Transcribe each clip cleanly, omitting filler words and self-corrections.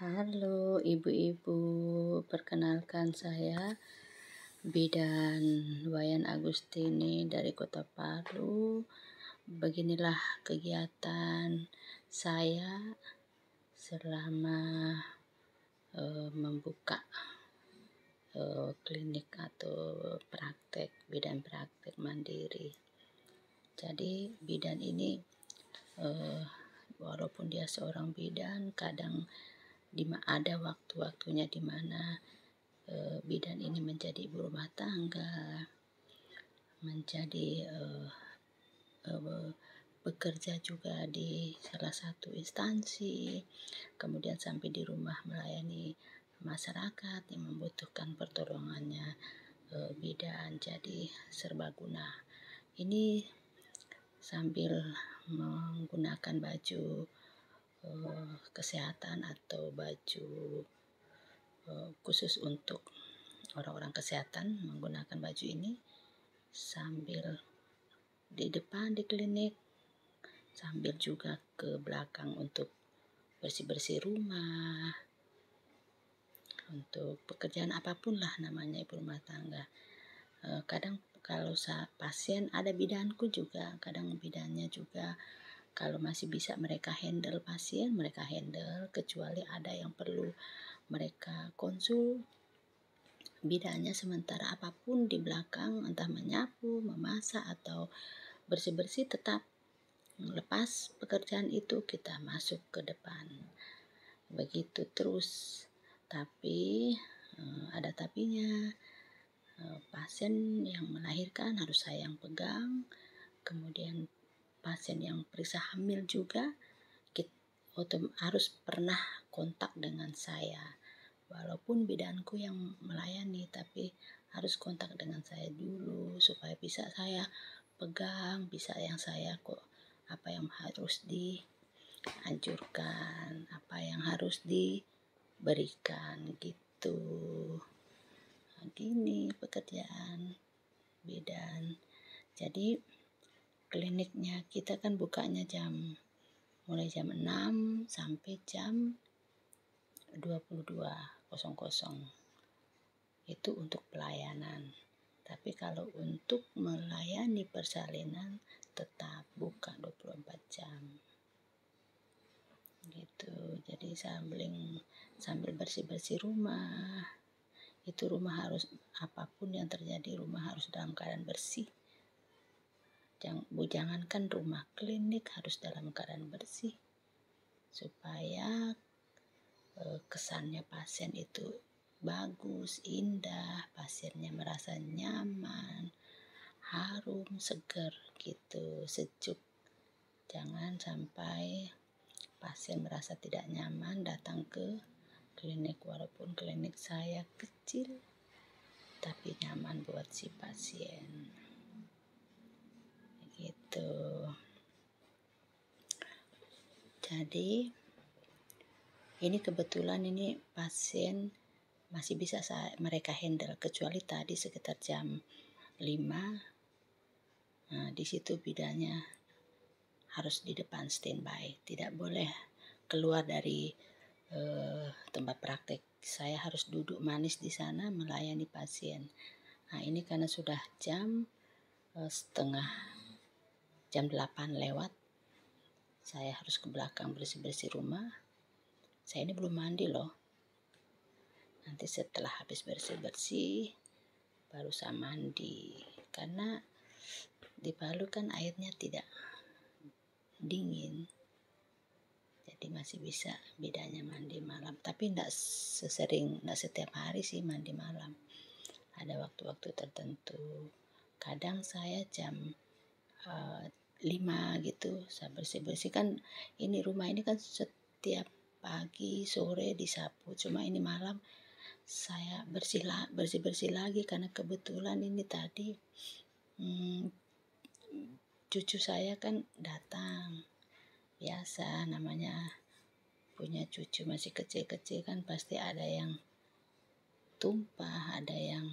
Halo ibu-ibu, perkenalkan saya Bidan Wayan Agustini dari Kota Palu. Beginilah kegiatan saya selama membuka klinik atau praktek bidan praktek mandiri. Jadi bidan ini walaupun dia seorang bidan, kadang ada waktu-waktunya di mana bidan ini menjadi ibu rumah tangga, menjadi bekerja juga di salah satu instansi, kemudian sampai di rumah melayani masyarakat yang membutuhkan pertolongannya bidan. Jadi serbaguna. Ini sambil menggunakan baju kesehatan atau baju khusus untuk orang-orang kesehatan, menggunakan baju ini sambil di depan di klinik, sambil juga ke belakang untuk bersih-bersih rumah, untuk pekerjaan apapun lah namanya ibu rumah tangga. Kadang kalau pasien ada bidanku juga, kadang bidannya juga kalau masih bisa mereka handle pasien, mereka handle, kecuali ada yang perlu mereka konsul bidannya, sementara apapun di belakang, entah menyapu, memasak atau bersih-bersih, tetap lepas pekerjaan itu kita masuk ke depan. Begitu terus. Tapi ada tapinya, pasien yang melahirkan harus saya yang pegang, kemudian pasien yang periksa hamil juga harus pernah kontak dengan saya. Walaupun bidanku yang melayani, tapi harus kontak dengan saya dulu supaya bisa saya pegang, bisa yang saya apa yang harus dianjurkan, apa yang harus diberikan gitu. Nah, gini pekerjaan bidan. Jadi kliniknya kita kan bukanya mulai jam 6 sampai jam 22.00. Itu untuk pelayanan. Tapi kalau untuk melayani persalinan tetap buka 24 jam. Gitu. Jadi sambil bersih-bersih rumah. Itu rumah harus, apapun yang terjadi, rumah harus dalam keadaan bersih. Jangankan rumah, klinik harus dalam keadaan bersih supaya kesannya pasien itu bagus, indah, pasiennya merasa nyaman, harum, segar gitu, sejuk. Jangan sampai pasien merasa tidak nyaman datang ke klinik, walaupun klinik saya kecil tapi nyaman buat si pasien gitu. Jadi ini kebetulan ini pasien masih bisa mereka handle, kecuali tadi sekitar jam 5. Nah, di situ bidannya harus di depan standby, tidak boleh keluar dari tempat praktek. Saya harus duduk manis di sana melayani pasien. Nah, ini karena sudah jam 8 lewat, saya harus ke belakang bersih-bersih rumah. Saya ini belum mandi loh. Nanti setelah habis bersih-bersih baru saya mandi, karena di Palu kan airnya tidak dingin, jadi masih bisa bedanya mandi malam. Tapi tidak setiap hari sih mandi malam, ada waktu-waktu tertentu. Kadang saya jam 5 gitu saya bersih-bersih. Kan ini rumah ini kan setiap pagi sore disapu, cuma ini malam saya bersih-bersih lagi karena kebetulan ini tadi cucu saya kan datang. Biasa namanya punya cucu masih kecil-kecil kan pasti ada yang tumpah, ada yang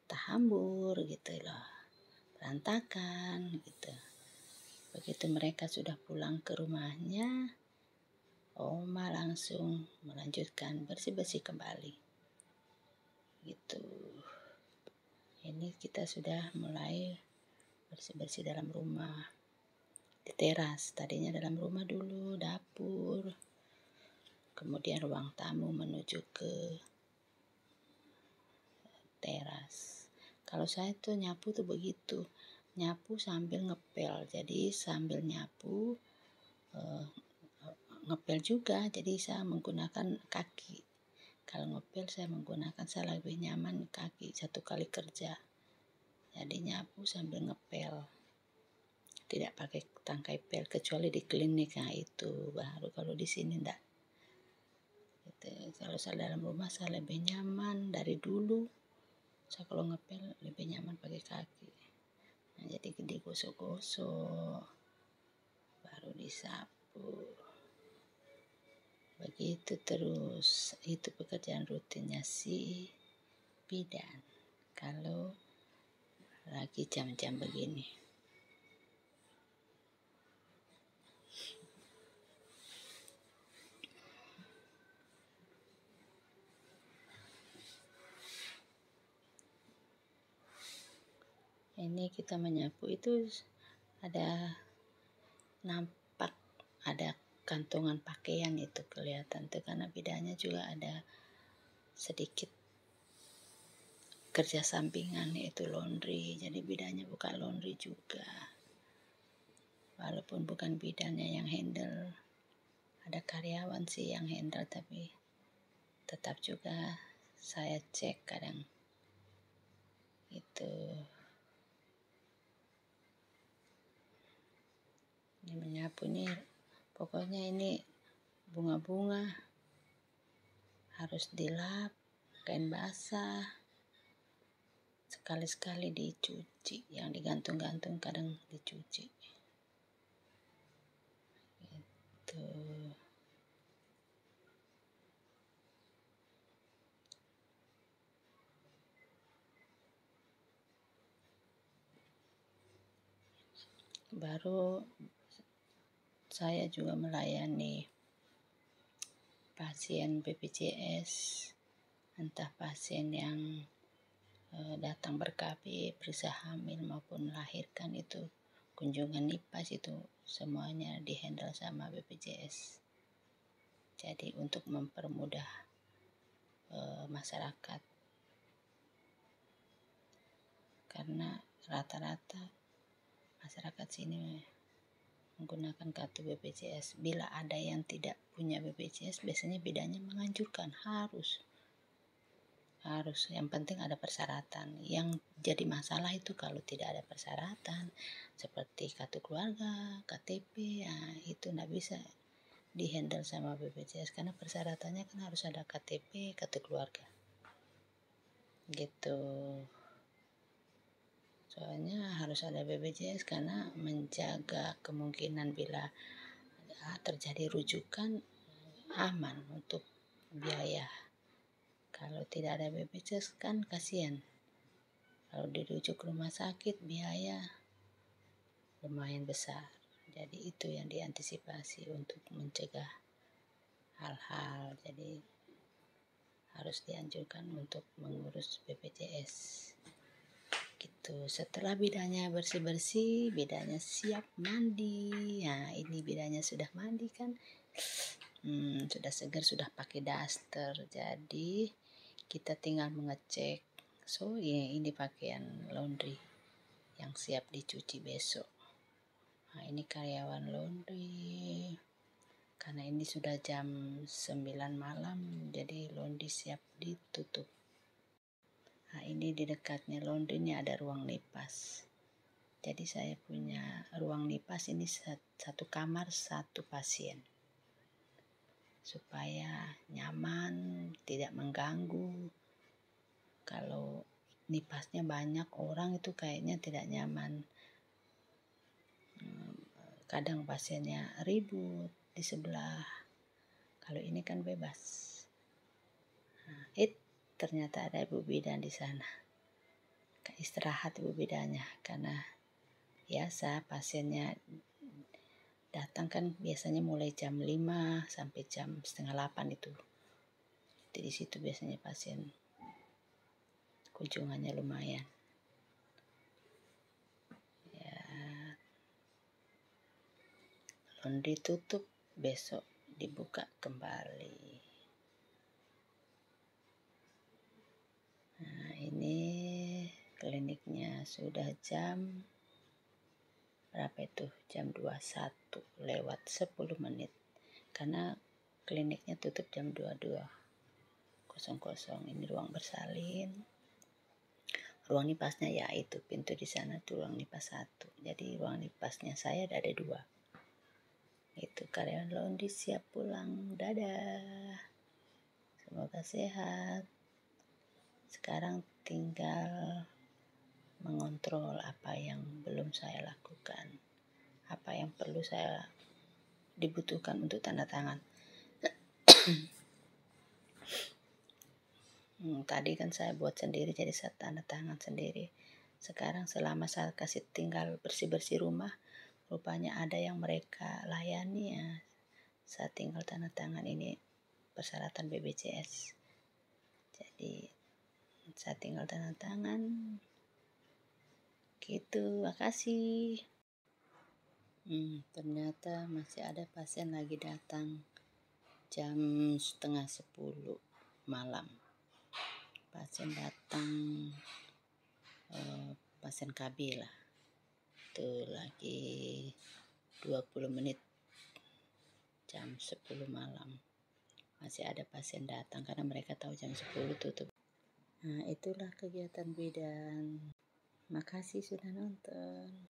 tahambur gitu loh, berantakan gitu. Begitu mereka sudah pulang ke rumahnya, Oma langsung melanjutkan bersih-bersih kembali. Gitu. Ini kita sudah mulai bersih-bersih dalam rumah. Di teras, tadinya dalam rumah dulu, dapur. Kemudian ruang tamu menuju ke teras. Kalau saya tuh nyapu tuh begitu. Nyapu sambil ngepel. Jadi sambil nyapu ngepel juga. Jadi saya menggunakan kaki. Kalau ngepel saya lebih nyaman kaki satu kali kerja. Jadi nyapu sambil ngepel. Tidak pakai tangkai pel kecuali di klinik. Nah itu baru, kalau di sini enggak. Gitu. Kalau saya dalam rumah saya lebih nyaman dari dulu. Saya kalau ngepel lebih nyaman pakai kaki. Nah, jadi digosok-gosok baru disapu. Begitu terus. Itu pekerjaan rutinnya si bidan kalau lagi jam-jam begini. Ini kita menyapu itu ada nampak ada kantongan pakaian, itu kelihatan tuh karena bidannya juga ada sedikit kerja sampingan yaitu laundry. Jadi bidannya buka laundry juga. Walaupun bukan bidannya yang handle, ada karyawan sih yang handle, tapi tetap juga saya cek kadang. Itu ini menyapu nih, pokoknya ini bunga-bunga harus dilap, kain basah, sekali-sekali dicuci, yang digantung-gantung kadang dicuci. Gitu. Baru saya juga melayani pasien BPJS, entah pasien yang datang ber-KB, berusaha hamil maupun melahirkan, itu kunjungan NIPAS, itu semuanya dihandle sama BPJS. Jadi untuk mempermudah masyarakat, karena rata-rata masyarakat sini menggunakan kartu BPJS. Bila ada yang tidak punya BPJS, biasanya bidannya menganjurkan harus, yang penting ada persyaratan. Yang jadi masalah itu kalau tidak ada persyaratan seperti kartu keluarga, KTP, ya itu nggak bisa dihandle sama BPJS karena persyaratannya kan harus ada KTP, kartu keluarga gitu. Soalnya harus ada BPJS karena menjaga kemungkinan bila terjadi rujukan aman untuk biaya. Kalau tidak ada BPJS kan kasihan. Kalau dirujuk ke rumah sakit biaya lumayan besar. Jadi itu yang diantisipasi untuk mencegah hal-hal. Jadi harus dianjurkan untuk mengurus BPJS. Gitu. Setelah bidannya bersih-bersih, bidannya siap mandi. Nah, ini bidannya sudah mandi kan. Sudah segar, sudah pakai daster. Jadi kita tinggal mengecek. So, ini pakaian laundry yang siap dicuci besok. Nah, ini karyawan laundry. Karena ini sudah jam 9 malam, jadi laundry siap ditutup. Nah, ini di dekatnya laundry ini ada ruang lipas. Jadi saya punya ruang lipas ini satu kamar satu pasien. Supaya nyaman, tidak mengganggu. Kalau nipasnya banyak orang itu kayaknya tidak nyaman. Kadang pasiennya ribut di sebelah. Kalau ini kan bebas. Nah, ternyata ada ibu bidan di sana. Istirahat ibu bidannya karena biasa pasiennya datang kan biasanya mulai jam 5 sampai jam setengah 8 itu. Di situ biasanya pasien kunjungannya lumayan. Ya, laundry tutup, besok dibuka kembali. Nah, ini kliniknya sudah jam berapa itu? Jam 21 lewat 10 menit. Karena kliniknya tutup jam 22.00. Ini ruang bersalin. Ruang nipasnya ya itu pintu di sana tuh ruang nipas 1. Jadi ruang nipasnya saya ada 2. Itu karyawan laundry siap pulang. Dadah. Semoga sehat. Sekarang tinggal mengontrol apa yang belum saya lakukan. Apa yang perlu saya dibutuhkan untuk tanda tangan. Tadi kan saya buat sendiri, jadi saya tanda tangan sendiri. Sekarang selama saya kasih tinggal bersih-bersih rumah, rupanya ada yang mereka layani ya. Saya tinggal tanda tangan ini persyaratan BPJS. Jadi saya tinggal tanda tangan. Gitu, makasih. Ternyata masih ada pasien lagi datang jam 9:30 malam. Pasien datang pasien KB lah. Itu lagi 20 menit jam 10 malam. Masih ada pasien datang karena mereka tahu jam 10 tutup. Nah, itulah kegiatan bidan. Makasih sudah nonton.